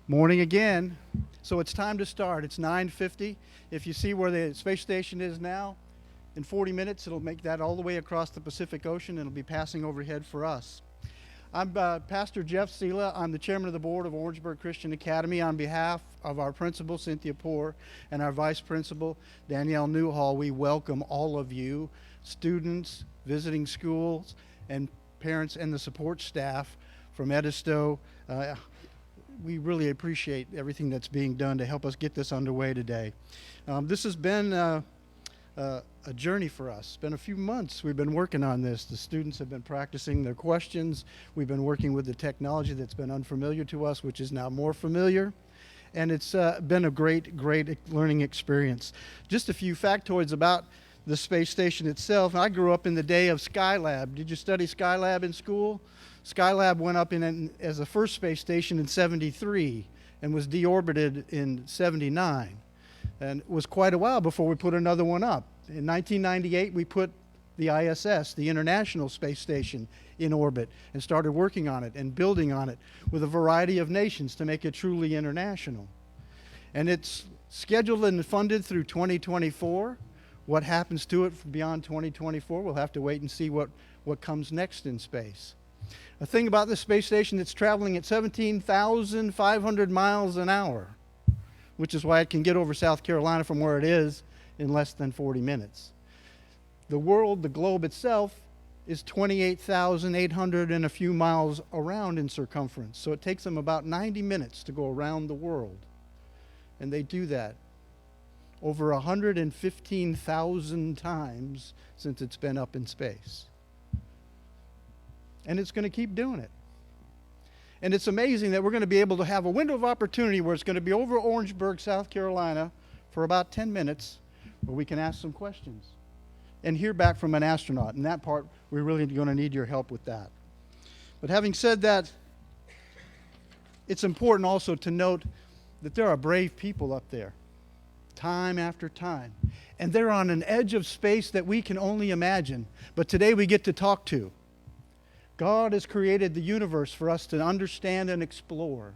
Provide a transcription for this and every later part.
Morning again. So it's time to start. It's 9:50. If you see where the space station is now, in 40 minutes it'll make that all the way across the Pacific Ocean and it'll be passing overhead for us. I'm Pastor Jeff Sela. I'm the chairman of the board of Orangeburg Christian Academy. On behalf of our principal, Cynthia Poor, and our vice principal, Danielle Newhall, we welcome all of you, students, visiting schools, and parents and the support staff from Edisto. We really appreciate everything that's being done to help us get this underway today. This has been a journey for us. It's been a few months we've been working on this. The students have been practicing their questions. We've been working with the technology that's been unfamiliar to us, which is now more familiar. And it's been a great learning experience. Just a few factoids about the space station itself. I grew up in the day of Skylab. Did you study Skylab in school? Skylab went up as the first space station in '73 and was deorbited in '79. And it was quite a while before we put another one up. In 1998, we put the ISS, the International Space Station, in orbit and started working on it and building on it with a variety of nations to make it truly international. And it's scheduled and funded through 2024. What happens to it beyond 2024, we'll have to wait and see what comes next in space. A thing about the space station, it's traveling at 17,500 miles an hour, which is why it can get over South Carolina from where it is in less than 40 minutes. The world, the globe itself, is 28,800 and a few miles around in circumference. So it takes them about 90 minutes to go around the world. And they do that over 115,000 times since it's been up in space. And it's going to keep doing it. And it's amazing that we're going to be able to have a window of opportunity where it's going to be over Orangeburg, South Carolina, for about 10 minutes, where we can ask some questions and hear back from an astronaut. And that part, we're really going to need your help with that. But having said that, it's important also to note that there are brave people up there, time after time. And they're on an edge of space that we can only imagine. But today we get to talk to. God has created the universe for us to understand and explore.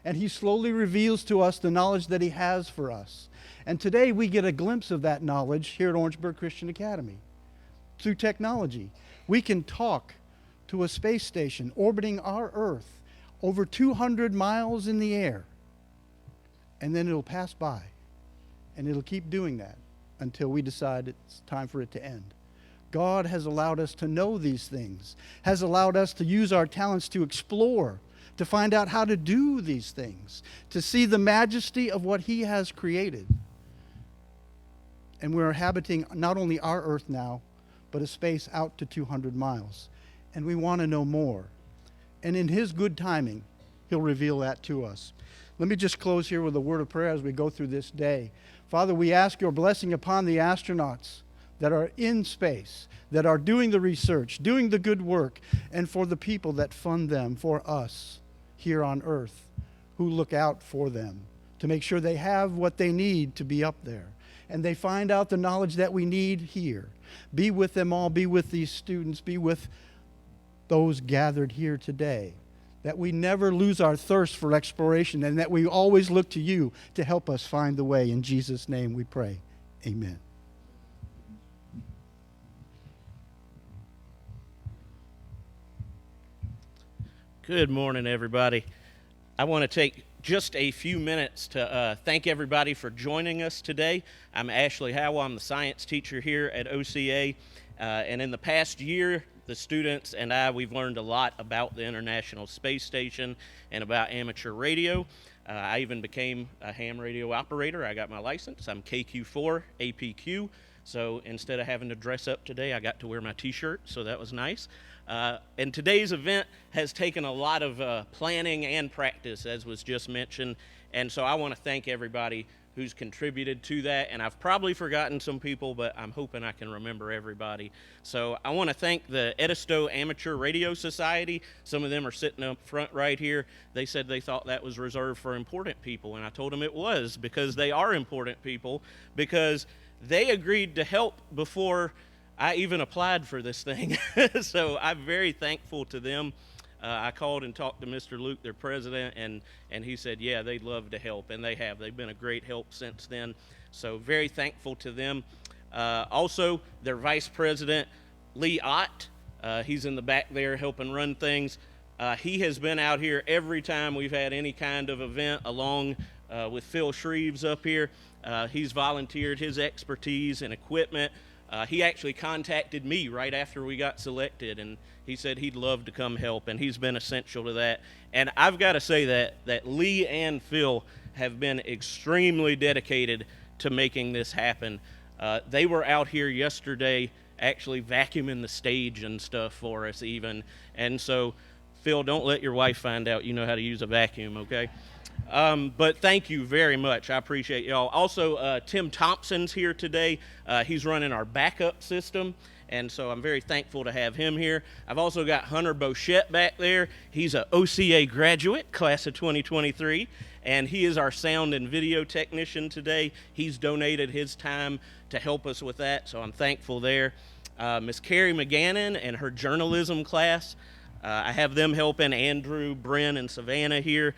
And He slowly reveals to us the knowledge that He has for us. And today we get a glimpse of that knowledge here at Orangeburg Christian Academy. Through technology, we can talk to a space station orbiting our Earth over 200 miles in the air. And then it'll pass by. And it'll keep doing that until we decide it's time for it to end. God has allowed us to know these things, has allowed us to use our talents to explore, to find out how to do these things, to see the majesty of what He has created. And we're inhabiting not only our Earth now, but a space out to 200 miles. And we want to know more. And in His good timing, He'll reveal that to us. Let me just close here with a word of prayer as we go through this day. Father, we ask Your blessing upon the astronauts that are in space, that are doing the research, doing the good work, and for the people that fund them, for us here on Earth, who look out for them to make sure they have what they need to be up there. And they find out the knowledge that we need here. Be with them all, be with these students, be with those gathered here today. That we never lose our thirst for exploration and that we always look to You to help us find the way. In Jesus' name we pray. Amen. Good morning, everybody. I want to take just a few minutes to thank everybody for joining us today. I'm Ashley Howell. I'm the science teacher here at OCA. And in the past year, the students and we've learned a lot about the International Space Station and about amateur radio. I even became a ham radio operator. I got my license. I'm KQ4 APQ. So instead of having to dress up today, I got to wear my t-shirt, so that was nice. And today's event has taken a lot of planning and practice, as was just mentioned. And so I want to thank everybody who's contributed to that. And I've probably forgotten some people, but I'm hoping I can remember everybody. So I want to thank the Edisto Amateur Radio Society. Some of them are sitting up front right here. They said they thought that was reserved for important people. And I told them it was, because they are important people, because they agreed to help before I even applied for this thing. So I'm very thankful to them. I called and talked to Mr. Luke, their president, and he said, yeah, they'd love to help, and they have. They've been a great help since then. So very thankful to them. Also, their vice president, Lee Ott, he's in the back there helping run things. He has been out here every time we've had any kind of event, along with Phil Shreves up here. He's volunteered his expertise and equipment. He actually contacted me right after we got selected, and he said he'd love to come help, and he's been essential to that. And I've got to say that Lee and Phil have been extremely dedicated to making this happen. They were out here yesterday actually vacuuming the stage and stuff for us even. And so, Phil, don't let your wife find out you know how to use a vacuum, okay? But thank you very much. I appreciate y'all. Also, Tim Thompson's here today. He's running our backup system, and so I'm very thankful to have him here. I've also got Hunter Bochette back there. He's an OCA graduate, class of 2023, and he is our sound and video technician today. He's donated his time to help us with that, so I'm thankful there. Miss Carrie McGannon and her journalism class. I have them helping Andrew, Bryn, and Savannah here.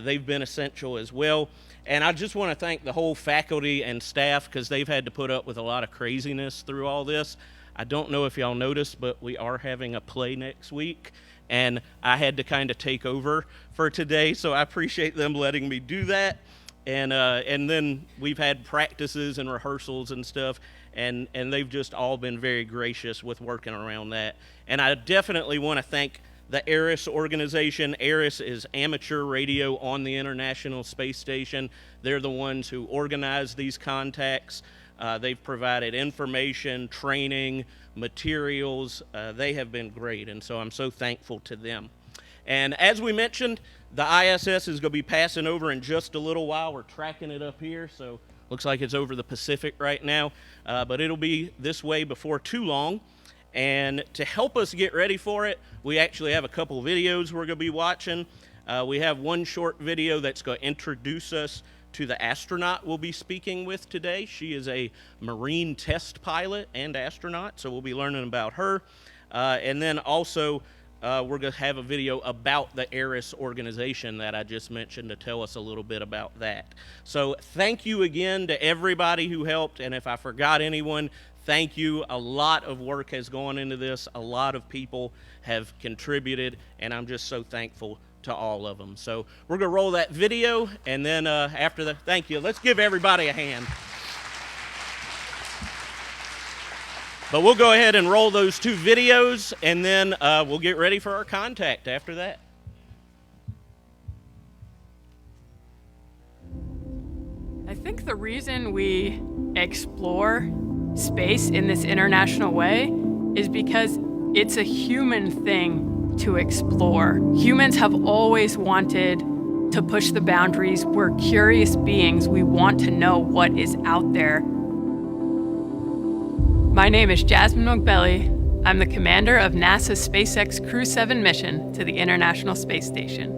They've been essential as well. And I just want to thank the whole faculty and staff because they've had to put up with a lot of craziness through all this. I don't know if y'all noticed, but we are having a play next week, and I had to kind of take over for today, so I appreciate them letting me do that. And then we've had practices and rehearsals and stuff, and they've just all been very gracious with working around that. And I definitely want to thank the ARIS organization. ARIS is amateur radio on the International Space Station. They're the ones who organize these contacts. They've provided information, training, materials. They have been great, and so I'm so thankful to them. And as we mentioned, the ISS is going to be passing over in just a little while. We're tracking it up here, so looks like it's over the Pacific right now, but it'll be this way before too long. And to help us get ready for it, we actually have a couple videos we're going to be watching. We have one short video that's going to introduce us to the astronaut we'll be speaking with today. She is a marine test pilot and astronaut, so we'll be learning about her. And then also, we're going to have a video about the ARIS organization that I just mentioned to tell us a little bit about that. So thank you again to everybody who helped, and if I forgot anyone, thank you. A lot of work has gone into this. A lot of people have contributed, and I'm just so thankful to all of them. So we're going to roll that video, and then after that, thank you. Let's give everybody a hand. But we'll go ahead and roll those two videos, and then we'll get ready for our contact after that. I think the reason we explore space in this international way is because it's a human thing to explore. Humans have always wanted to push the boundaries. We're curious beings. We want to know what is out there. My name is Jasmin Moghbeli. I'm the commander of NASA's SpaceX Crew 7 mission to the International Space Station.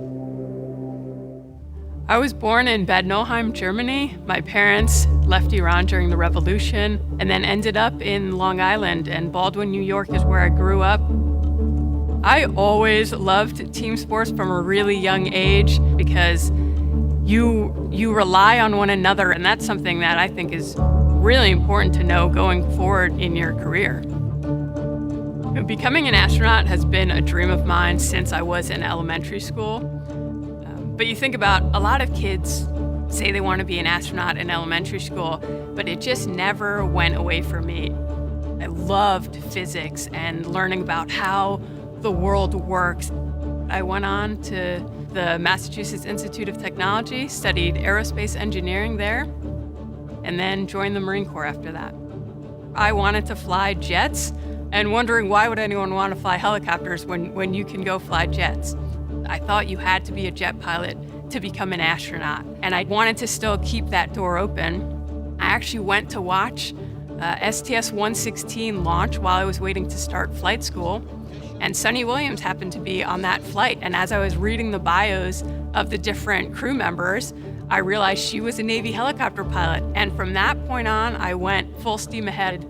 I was born in Bad Nauheim, Germany. My parents left Iran during the revolution and then ended up in Long Island, and Baldwin, New York is where I grew up. I always loved team sports from a really young age because you rely on one another, and that's something that I think is really important to know going forward in your career. Becoming an astronaut has been a dream of mine since I was in elementary school. But you think about a lot of kids say they want to be an astronaut in elementary school, but it just never went away from me. I loved physics and learning about how the world works. I went on to the Massachusetts Institute of Technology, studied aerospace engineering there, and then joined the Marine Corps after that. I wanted to fly jets, and wondering why would anyone want to fly helicopters when you can go fly jets? I thought you had to be a jet pilot to become an astronaut, and I wanted to still keep that door open. I actually went to watch STS-116 launch while I was waiting to start flight school, and Sunny Williams happened to be on that flight, and as I was reading the bios of the different crew members, I realized she was a Navy helicopter pilot, and from that point on, I went full steam ahead.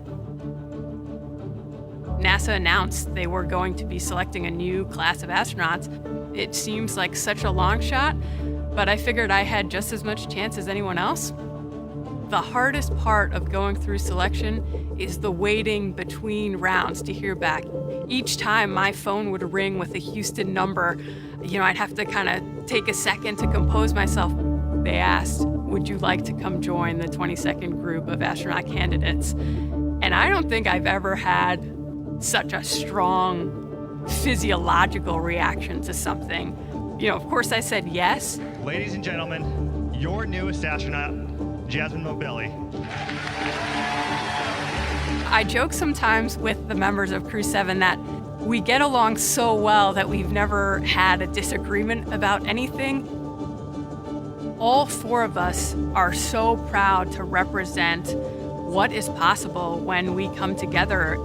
NASA announced they were going to be selecting a new class of astronauts, it seems like such a long shot, but I figured I had just as much chance as anyone else. The hardest part of going through selection is the waiting between rounds to hear back. Each time my phone would ring with a Houston number, I'd have to kind of take a second to compose myself. They asked, would you like to come join the 22nd group of astronaut candidates? And I don't think I've ever had such a strong physiological reaction to something. Of course I said yes. Ladies and gentlemen, your newest astronaut, Jasmin Moghbeli. I joke sometimes with the members of Crew 7 that we get along so well that we've never had a disagreement about anything. All four of us are so proud to represent what is possible when we come together.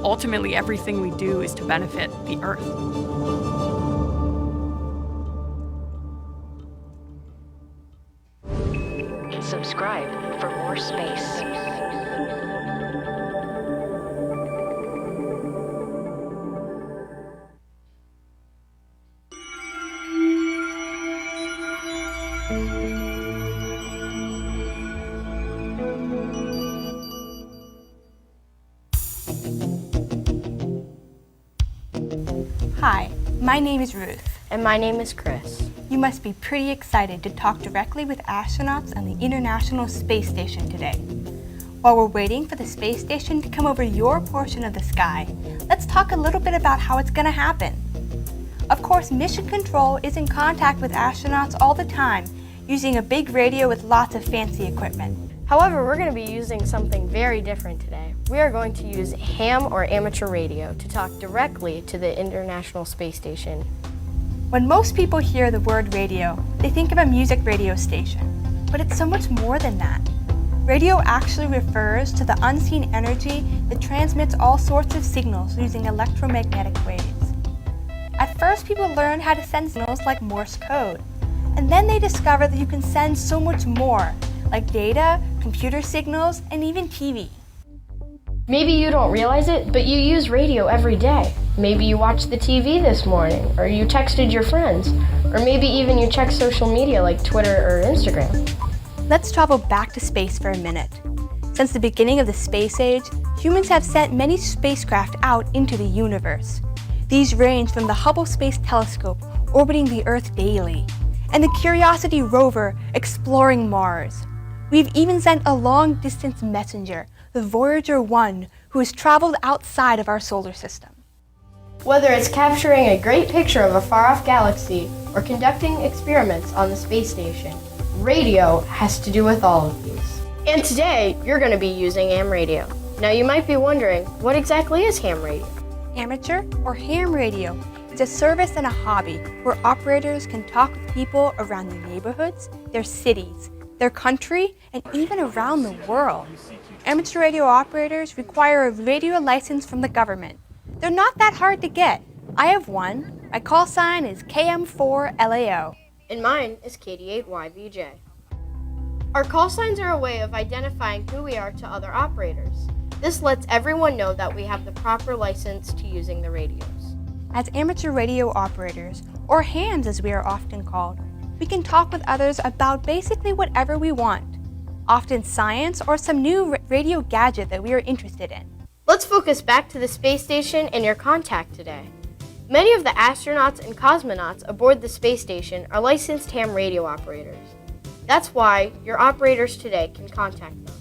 Ultimately, everything we do is to benefit the Earth. Subscribe for more space. Hi, my name is Ruth. And my name is Chris. You must be pretty excited to talk directly with astronauts on the International Space Station today. While we're waiting for the space station to come over your portion of the sky, let's talk a little bit about how it's going to happen. Of course, Mission Control is in contact with astronauts all the time, using a big radio with lots of fancy equipment. However, we're going to be using something very different today. We are going to use ham or amateur radio to talk directly to the International Space Station. When most people hear the word radio, they think of a music radio station, but it's so much more than that. Radio actually refers to the unseen energy that transmits all sorts of signals using electromagnetic waves. At first, people learned how to send signals like Morse code, and then they discovered that you can send so much more, like data, computer signals, and even TV. Maybe you don't realize it, but you use radio every day. Maybe you watched the TV this morning, or you texted your friends, or maybe even you checked social media like Twitter or Instagram. Let's travel back to space for a minute. Since the beginning of the space age, humans have sent many spacecraft out into the universe. These range from the Hubble Space Telescope orbiting the Earth daily, and the Curiosity rover exploring Mars. We've even sent a long-distance messenger, the Voyager 1, who has traveled outside of our solar system. Whether it's capturing a great picture of a far-off galaxy or conducting experiments on the space station, radio has to do with all of these. And today, you're going to be using ham radio. Now you might be wondering, what exactly is ham radio? Amateur or ham radio is a service and a hobby where operators can talk with people around their neighborhoods, their cities, their country, and even around the world. Amateur radio operators require a radio license from the government. They're not that hard to get. I have one. My call sign is KM4LAO. And mine is KD8YVJ. Our call signs are a way of identifying who we are to other operators. This lets everyone know that we have the proper license to using the radios. As amateur radio operators, or hams as we are often called, we can talk with others about basically whatever we want, often science or some new radio gadget that we are interested in. Let's focus back to the space station and your contact today. Many of the astronauts and cosmonauts aboard the space station are licensed ham radio operators. That's why your operators today can contact them.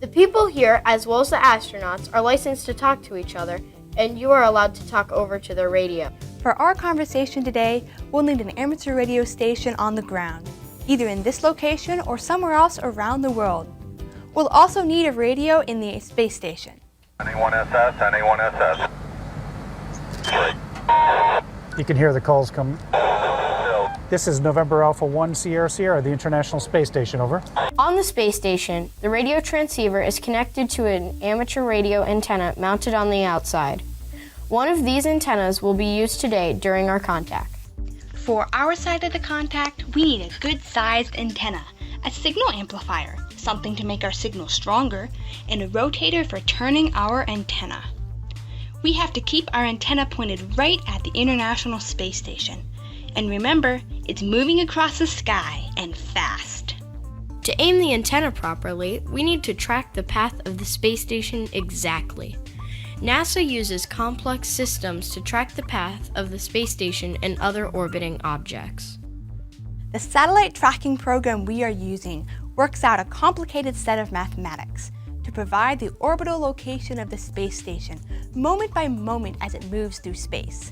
The people here, as well as the astronauts, are licensed to talk to each other, and you are allowed to talk over to their radio. For our conversation today, we'll need an amateur radio station on the ground, either in this location or somewhere else around the world. We'll also need a radio in the space station. NA1SS, NA1SS. You can hear the calls coming. This is November Alpha 1 Sierra Sierra, the International Space Station, over. On the space station, the radio transceiver is connected to an amateur radio antenna mounted on the outside. One of these antennas will be used today during our contact. For our side of the contact, we need a good-sized antenna, a signal amplifier, something to make our signal stronger, and a rotator for turning our antenna. We have to keep our antenna pointed right at the International Space Station. And remember, it's moving across the sky and fast. To aim the antenna properly, we need to track the path of the space station exactly. NASA uses complex systems to track the path of the space station and other orbiting objects. The satellite tracking program we are using works out a complicated set of mathematics to provide the orbital location of the space station moment by moment as it moves through space.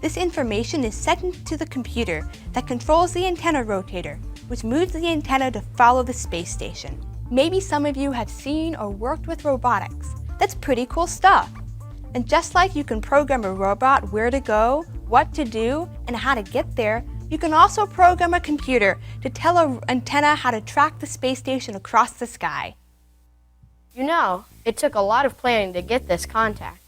This information is sent into the computer that controls the antenna rotator, which moves the antenna to follow the space station. Maybe some of you have seen or worked with robotics. That's pretty cool stuff. And just like you can program a robot where to go, what to do, and how to get there, you can also program a computer to tell an antenna how to track the space station across the sky. You know, it took a lot of planning to get this contact.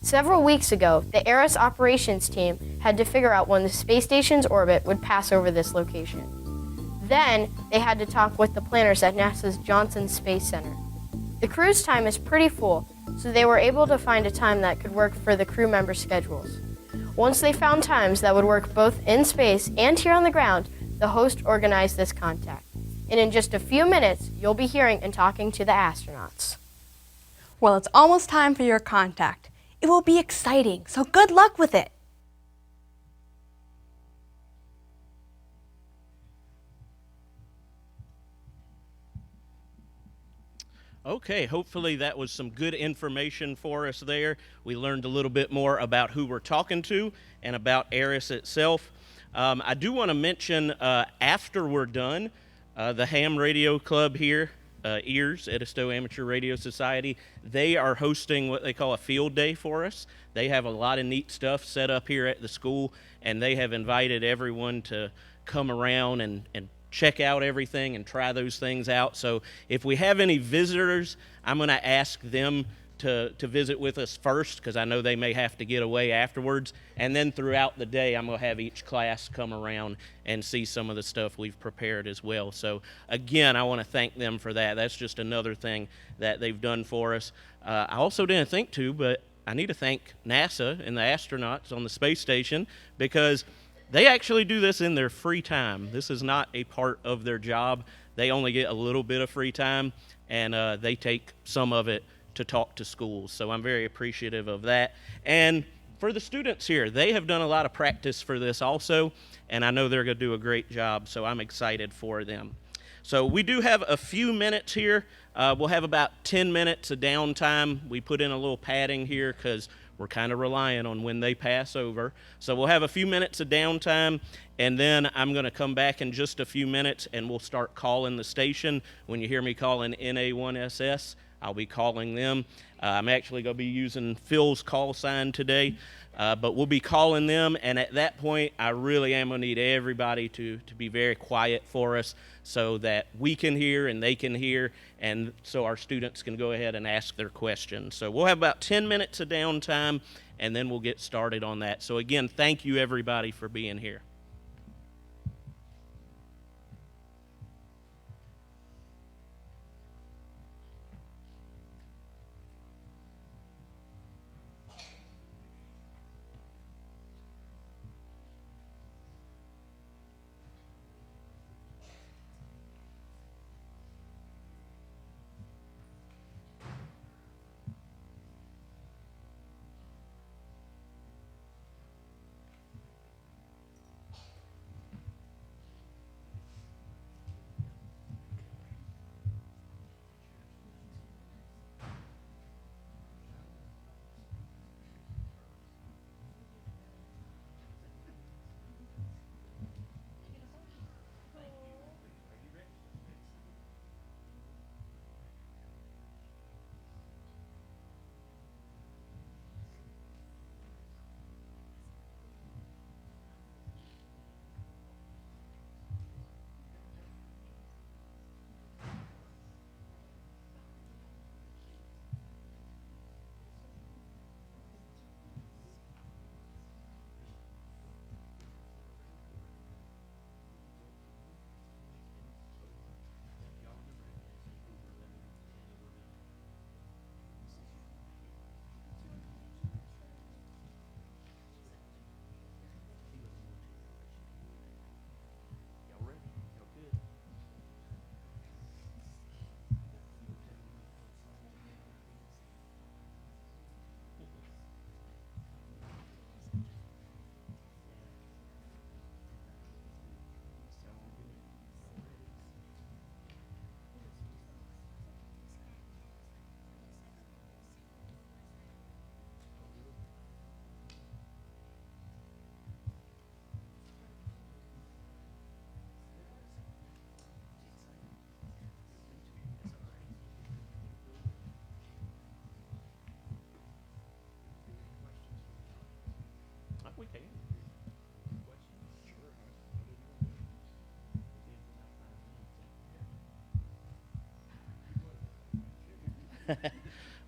Several weeks ago, the ARIS operations team had to figure out when the space station's orbit would pass over this location. Then, they had to talk with the planners at NASA's Johnson Space Center. The crew's time is pretty full, so they were able to find a time that could work for the crew members' schedules. Once they found times that would work both in space and here on the ground, the host organized this contact. And in just a few minutes, you'll be hearing and talking to the astronauts. Well, it's almost time for your contact. It will be exciting, so good luck with it. Okay, hopefully that was some good information for us there. We learned a little bit more about who we're talking to and about ARIS itself. I do want to mention after we're done, the Ham Radio Club here, EARS, Edisto Amateur Radio Society, they are hosting what they call a field day for us. They have a lot of neat stuff set up here at the school, and they have invited everyone to come around and check out everything and try those things out. So if we have any visitors, I'm going to ask them to visit with us first, because I know they may have to get away afterwards. And then throughout the day, I'm going to have each class come around and see some of the stuff we've prepared as well. So again, I want to thank them for that. That's just another thing that they've done for us. I also didn't think to, but I need to thank NASA and the astronauts on the space station, because they actually do this in their free time. This is not a part of their job. They only get a little bit of free time, and they take some of it to talk to schools. So I'm very appreciative of that. And for the students here, they have done a lot of practice for this also, and I know they're going to do a great job, so I'm excited for them. So we do have a few minutes here. We'll have about 10 minutes of downtime. We put in a little padding here because we're kind of relying on when they pass over. So we'll have a few minutes of downtime, and then I'm going to come back in just a few minutes, and we'll start calling the station. When you hear me calling NA1SS, I'll be calling them. I'm actually going to be using Phil's call sign today, but we'll be calling them, and at that point, I really am going to need everybody to be very quiet for us so that we can hear and they can hear, and so our students can go ahead and ask their questions. So we'll have about 10 minutes of downtime, and then we'll get started on that. So again, thank you everybody for being here.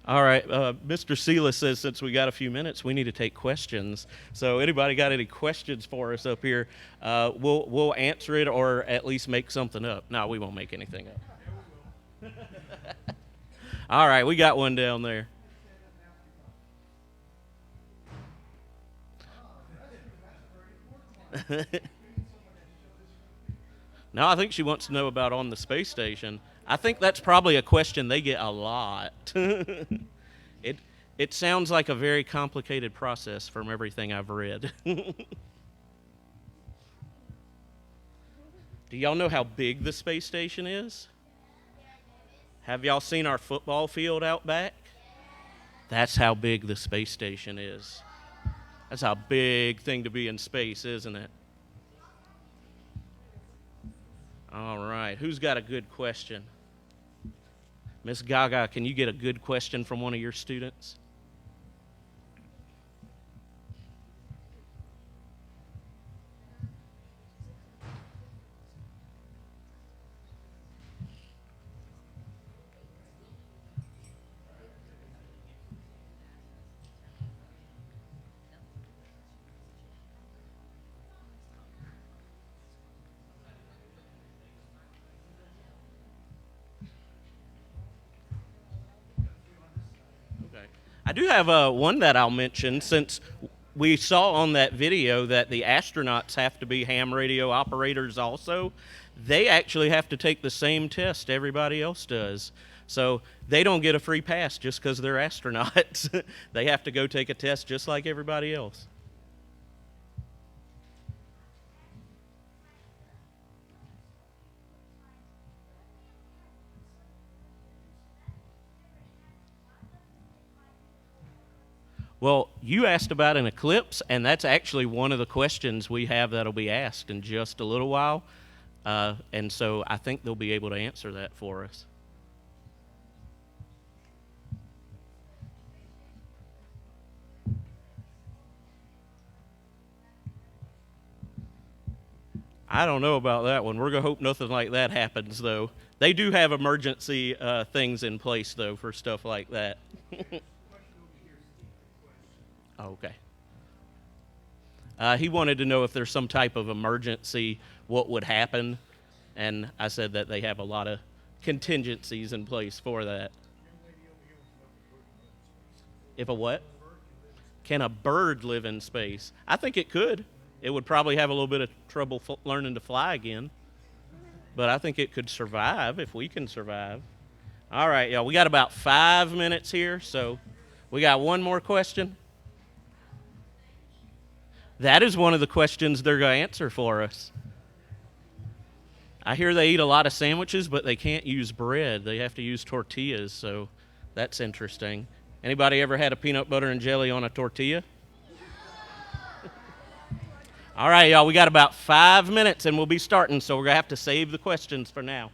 All right, Mr. Sela says since we got a few minutes, we need to take questions. So anybody got any questions for us up here? We'll answer it or at least make something up. No, we won't make anything up. All right, we got one down there. No, I think she wants to know about on the space station. I think that's probably a question they get a lot. It sounds like a very complicated process from everything I've read. Do y'all know how big the space station is? Have y'all seen our football field out back? That's how big the space station is. That's a big thing to be in space, isn't it? All right, who's got a good question? Miss Gaga, can you get a good question from one of your students? I do have one that I'll mention since we saw on that video that the astronauts have to be ham radio operators also. They actually have to take the same test everybody else does. So they don't get a free pass just because they're astronauts. They have to go take a test just like everybody else. Well, you asked about an eclipse, and that's actually one of the questions we have that'll be asked in just a little while. And so I think they'll be able to answer that for us. I don't know about that one. We're going to hope nothing like that happens, though. They do have emergency things in place, though, for stuff like that. Okay. He wanted to know if there's some type of emergency, what would happen, and I said that they have a lot of contingencies in place for that. If a what? Can a bird live in space? I think it could. It would probably have a little bit of trouble learning to fly again, but I think it could survive if we can survive. All right, y'all, we got about 5 minutes here, so we got one more question. That is one of the questions they're going to answer for us. I hear they eat a lot of sandwiches, but they can't use bread. They have to use tortillas, so that's interesting. Anybody ever had a peanut butter and jelly on a tortilla? All right, y'all, we got about 5 minutes, and we'll be starting, so we're going to have to save the questions for now.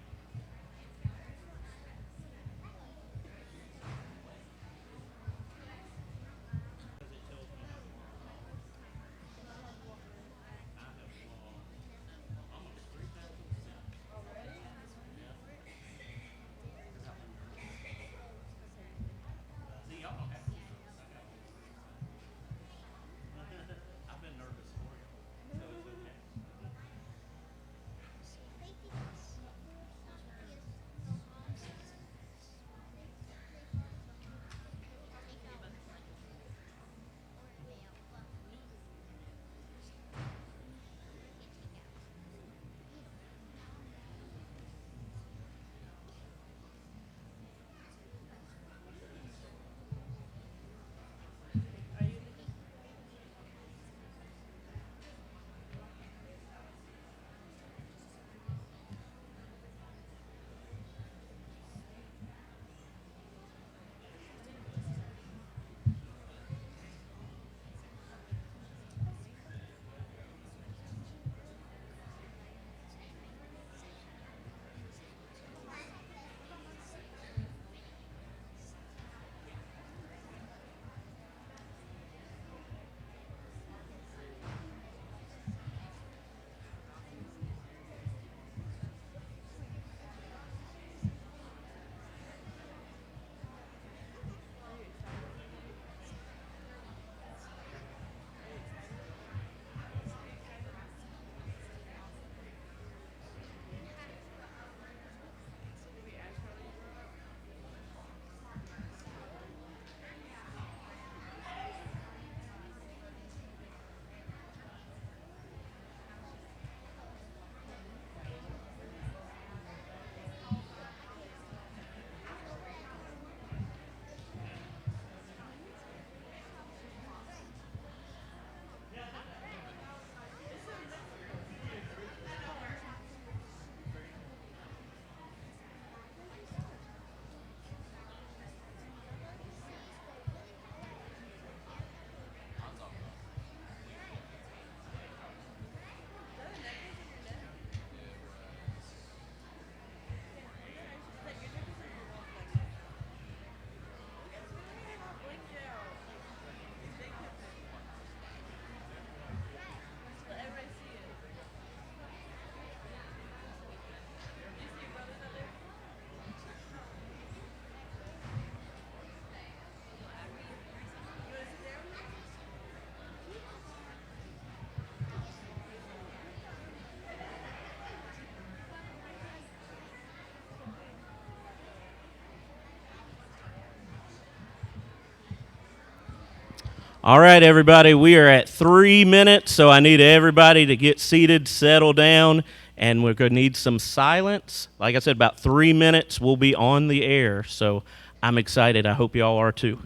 All right, everybody, we are at 3 minutes, so I need everybody to get seated, settle down, and we're going to need some silence. Like I said, about 3 minutes, we'll be on the air, so I'm excited. I hope you all are too.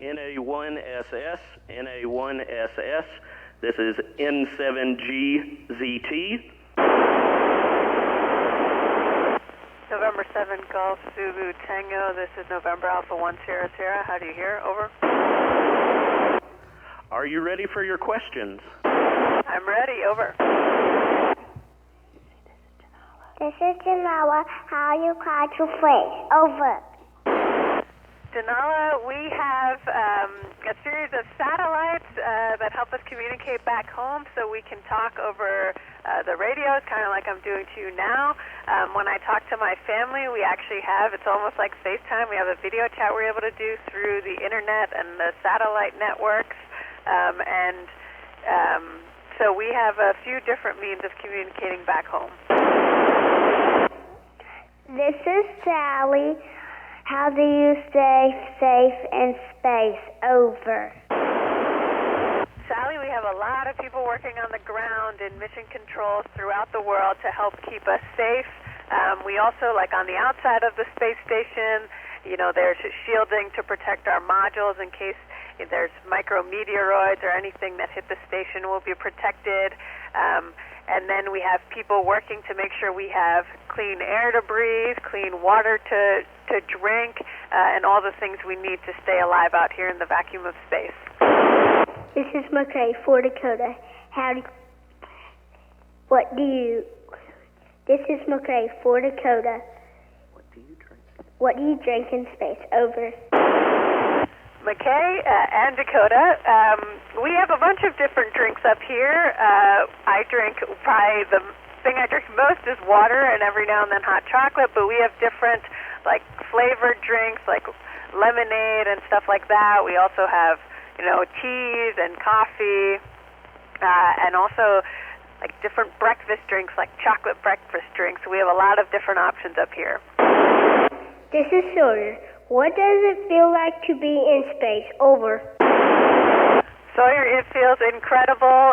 NA1SS, NA1SS. This is N7GZT. November 7 Golf Zulu Tango. This is November Alpha 1 Sierra Sierra. How do you hear? Over. Are you ready for your questions? I'm ready. Over. This is Janala. How you call to face? Over. Denala, we have a series of satellites that help us communicate back home so we can talk over the radios, kind of like I'm doing to you now. When I talk to my family, we actually have, it's almost like FaceTime, we have a video chat we're able to do through the internet and the satellite networks. So we have a few different means of communicating back home. This is Sally. How do you stay safe in space? Over. Sally, we have a lot of people working on the ground in mission controls throughout the world to help keep us safe. We also, like on the outside of the space station, you know, there's shielding to protect our modules in case there's micrometeoroids or anything that hit the station will be protected. And then we have people working to make sure we have clean air to breathe, clean water to drink, and all the things we need to stay alive out here in the vacuum of space. This is McKay, 4 Dakota. This is McKay, 4 Dakota. What do you drink in space? Over. McKay and Dakota, we have a bunch of different drinks up here. I drink, probably the thing I drink most is water, and every now and then hot chocolate, but we have different like flavored drinks like lemonade and stuff like that. We also have, you know, teas and coffee, and also like different breakfast drinks like chocolate breakfast drinks. We have a lot of different options up here. This is Sawyer. What does it feel like to be in space? Over. Sawyer, it feels incredible.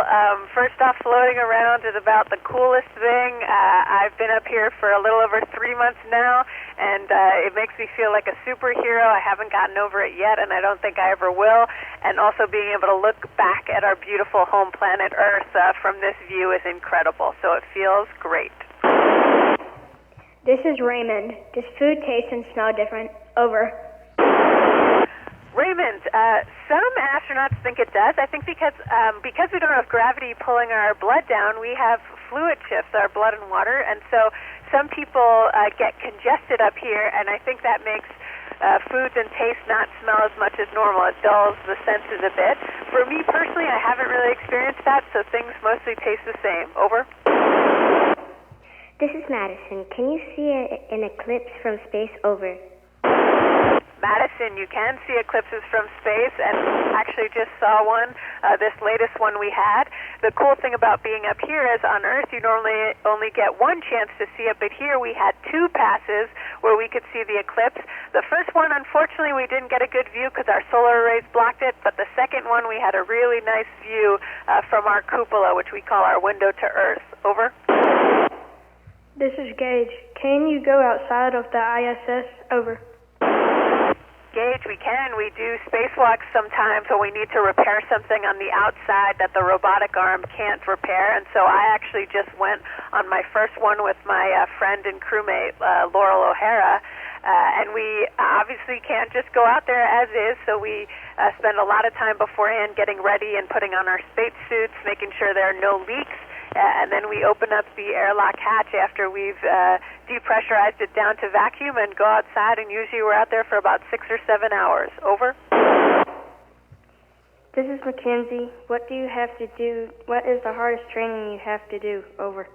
First off, floating around is about the coolest thing. I've been up here for a little over 3 months now, and it makes me feel like a superhero. I haven't gotten over it yet, and I don't think I ever will. And also being able to look back at our beautiful home planet Earth from this view is incredible. So it feels great. This is Raymond. Does food taste and smell different? Over. Raymond, Raymond, some astronauts think it does. I think because we don't have gravity pulling our blood down, we have fluid shifts, our blood and water, and so some people get congested up here, and I think that makes foods and taste not smell as much as normal. It dulls the senses a bit. For me personally, I haven't really experienced that, so things mostly taste the same. Over. This is Madison. Can you see an eclipse from space? Over. Madison, you can see eclipses from space, and actually just saw one, this latest one we had. The cool thing about being up here is on Earth you normally only get one chance to see it, but here we had two passes where we could see the eclipse. The first one, unfortunately, we didn't get a good view because our solar arrays blocked it, but the second one we had a really nice view from our cupola, which we call our window to Earth. Over. This is Gage. Can you go outside of the ISS? Over. Gage, we can. We do spacewalks sometimes when we need to repair something on the outside that the robotic arm can't repair, and so I actually just went on my first one with my friend and crewmate, Laurel O'Hara, and we obviously can't just go out there as is, so we spend a lot of time beforehand getting ready and putting on our spacesuits, making sure there are no leaks, and then we open up the airlock hatch after we've depressurized it down to vacuum and go outside, and usually we're out there for about 6 or 7 hours. Over. This is Mackenzie. What do you have to do? What is the hardest training you have to do? Over.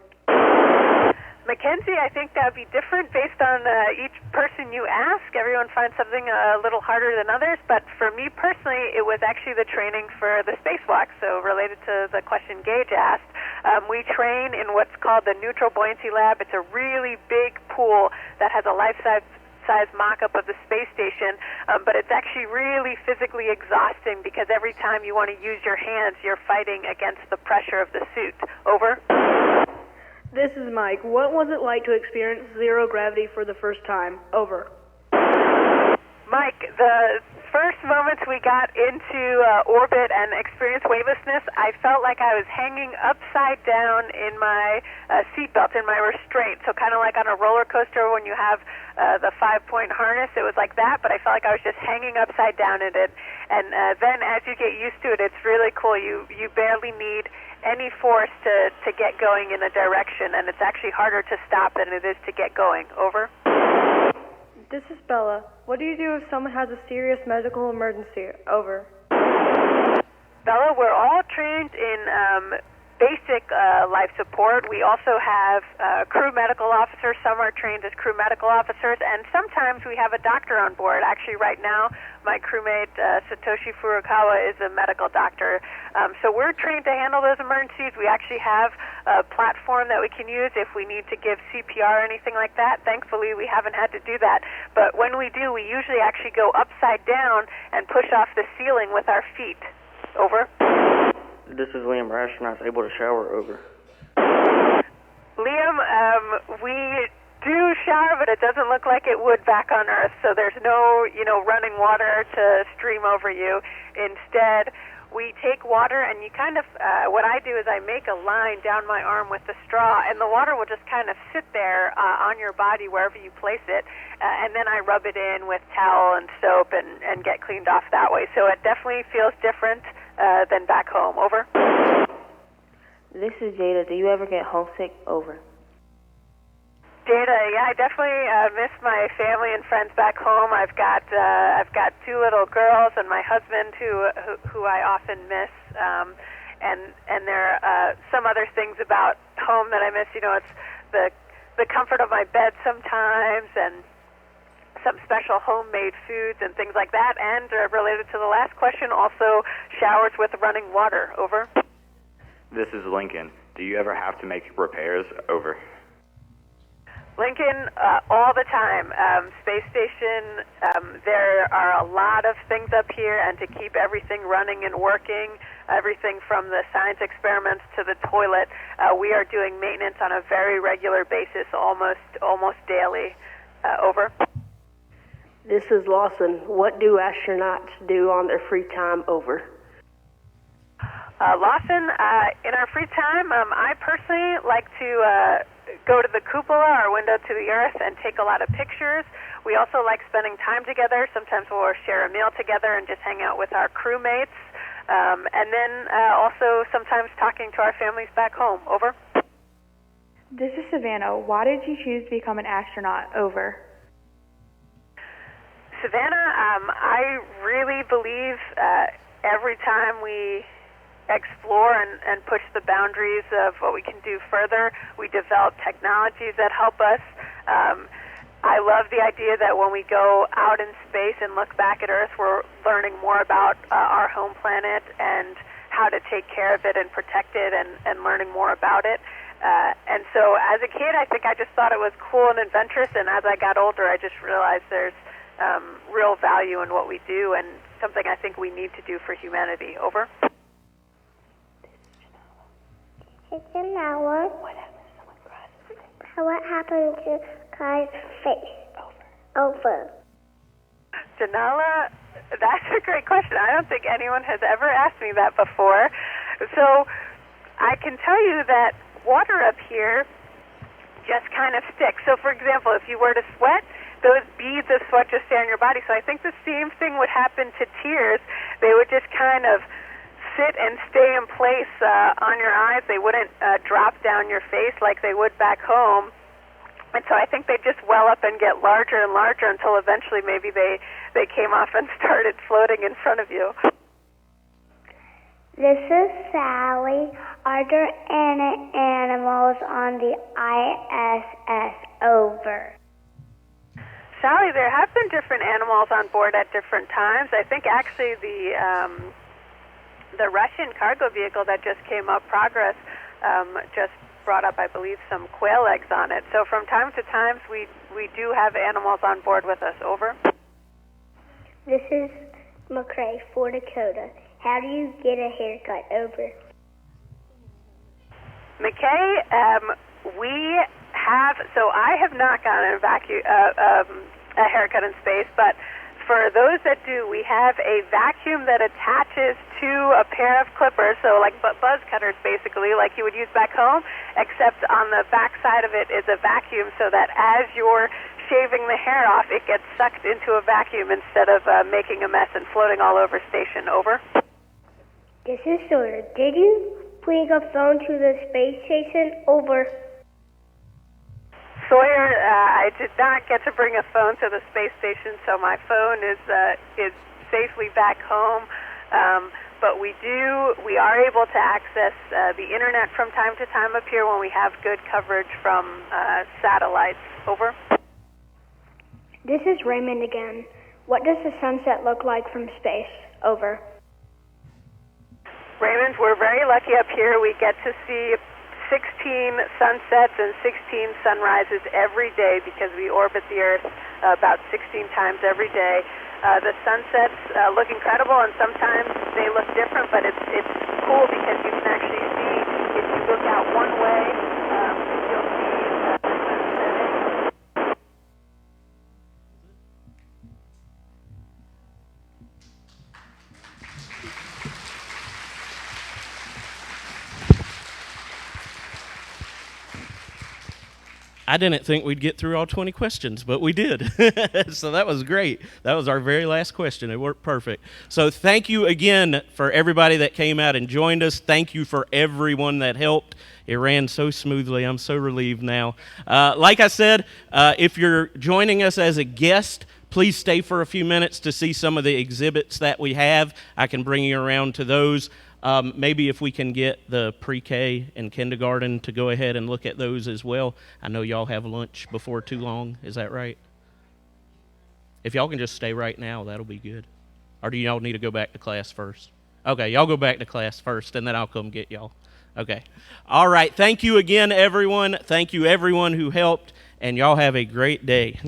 Mackenzie, I think that would be different based on each person you ask. Everyone finds something a little harder than others, but for me personally, it was actually the training for the spacewalk. So related to the question Gage asked, we train in what's called the Neutral Buoyancy Lab. It's a really big pool that has a life-size mock-up of the space station, but it's actually really physically exhausting because every time you want to use your hands, you're fighting against the pressure of the suit. Over. This is Mike. What was it like to experience zero gravity for the first time? Over. Mike, the first moments we got into orbit and experienced weightlessness, I felt like I was hanging upside down in my seatbelt, in my restraint. So kind of like on a roller coaster when you have the 5-point harness, it was like that, but I felt like I was just hanging upside down in it. And then as you get used to it, it's really cool. You barely need any force to get going in a direction, and it's actually harder to stop than it is to get going. Over. This is Bella. What do you do if someone has a serious medical emergency? Over. Bella, we're all trained in basic life support. We also have crew medical officers. Some are trained as crew medical officers, and sometimes we have a doctor on board. Actually, right now, my crewmate, Satoshi Furukawa, is a medical doctor. So we're trained to handle those emergencies. We actually have a platform that we can use if we need to give CPR or anything like that. Thankfully, we haven't had to do that. But when we do, we usually actually go upside down and push off the ceiling with our feet. Over. This is Liam. Are astronauts able to shower? Over. Liam, we do shower, but it doesn't look like it would back on Earth, so there's no, running water to stream over you. Instead, we take water, and you kind of, what I do is I make a line down my arm with the straw, and the water will just kind of sit there on your body wherever you place it, and then I rub it in with towel and soap and get cleaned off that way. So it definitely feels different than back home. Over. This is Jada. Do you ever get homesick? Over. Jada, yeah, I definitely miss my family and friends back home. I've got 2 little girls and my husband who I often miss. And there are some other things about home that I miss. It's the comfort of my bed sometimes, and some special homemade foods and things like that. And related to the last question, also showers with running water. Over. This is Lincoln. Do you ever have to make repairs? Over. Lincoln, all the time. Space station, there are a lot of things up here, and to keep everything running and working, everything from the science experiments to the toilet, we are doing maintenance on a very regular basis, almost daily. Over. This is Lawson. What do astronauts do on their free time? Over. Lawson, in our free time, I personally like to go to the cupola, or window to the earth, and take a lot of pictures. We also like spending time together. Sometimes we'll share a meal together and just hang out with our crewmates. And then also sometimes talking to our families back home. Over. This is Savannah. Why did you choose to become an astronaut? Over. Savannah, I really believe every time we explore and push the boundaries of what we can do further, we develop technologies that help us. I love the idea that when we go out in space and look back at Earth, we're learning more about our home planet and how to take care of it and protect it, and learning more about it. And so as a kid, I think I just thought it was cool and adventurous, and as I got older, I just realized there's real value in what we do and something I think we need to do for humanity. Over. It's an hour. What happened to Kai's face? Over. Janala, that's a great question. I don't think anyone has ever asked me that before. So I can tell you that water up here just kind of sticks. So for example, if you were to sweat, those beads of sweat just stay on your body. So I think the same thing would happen to tears. They would just kind of sit and stay in place on your eyes. They wouldn't drop down your face like they would back home. And so I think they just well up and get larger and larger until eventually maybe they came off and started floating in front of you. This is Sally. Are there any animals on the ISS? Over. Sally, there have been different animals on board at different times. I think actually the Russian cargo vehicle that just came up, Progress, just brought up, I believe, some quail eggs on it. So from time to time, we do have animals on board with us. Over. This is McCrae, Fort Dakota. How do you get a haircut? Over. McKay, we have, so I have not gotten a haircut in space, but for those that do, we have a vacuum that attaches to a pair of clippers, so like buzz cutters basically, like you would use back home, except on the back side of it is a vacuum so that as you're shaving the hair off, it gets sucked into a vacuum instead of making a mess and floating all over station. Over. This is Sawyer. Did you bring a phone to the space station? Over. Sawyer, I did not get to bring a phone to the space station, so my phone is safely back home. But we are able to access the internet from time to time up here when we have good coverage from satellites. Over. This is Raymond again. What does the sunset look like from space? Over. Raymond, we're very lucky up here. We get to see 16 sunsets and 16 sunrises every day because we orbit the Earth about 16 times every day. The sunsets look incredible, and sometimes they look different, but it's cool because you can actually see, if you look out one way, you'll see I didn't think we'd get through all 20 questions, but we did. So that was great. That was our very last question. It worked perfect. So thank you again for everybody that came out and joined us. Thank you for everyone that helped. It ran so smoothly. I'm so relieved now. Like I said, if you're joining us as a guest, please stay for a few minutes to see some of the exhibits that we have. I can bring you around to those. Maybe if we can get the pre-K and kindergarten to go ahead and look at those as well. I know y'all have lunch before too long. Is that right? If y'all can just stay right now, that'll be good. Or do y'all need to go back to class first? Okay, y'all go back to class first, and then I'll come get y'all. Okay. All right. Thank you again, everyone. Thank you, everyone who helped, and y'all have a great day.